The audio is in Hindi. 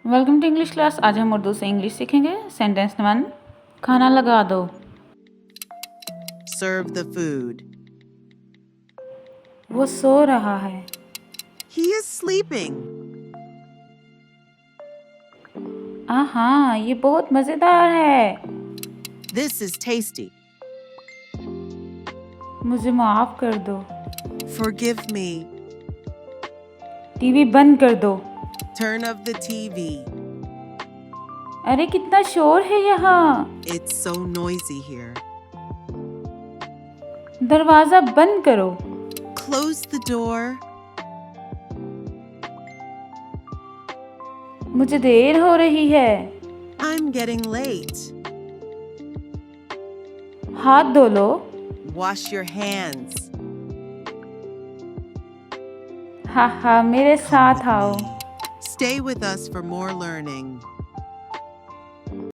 Welcome to English class. आज हम उर्दू से इंग्लिश सीखेंगे। सेंटेंस 1, खाना लगा दो। Serve the food. वो सो रहा है। He is sleeping. हाँ, ये बहुत मज़ेदार है। This is tasty. मुझे माफ़ कर दो। Forgive me. टीवी बंद कर दो। Turn off the TV. अरे कितना शोर है यहाँ। It's so noisy here. दरवाज़ा बंद करो। Close the door. मुझे देर हो रही है। I'm getting late. हाथ धो लो। Wash your hands. हाँ, मेरे साथ आओ। Stay with us for more learning.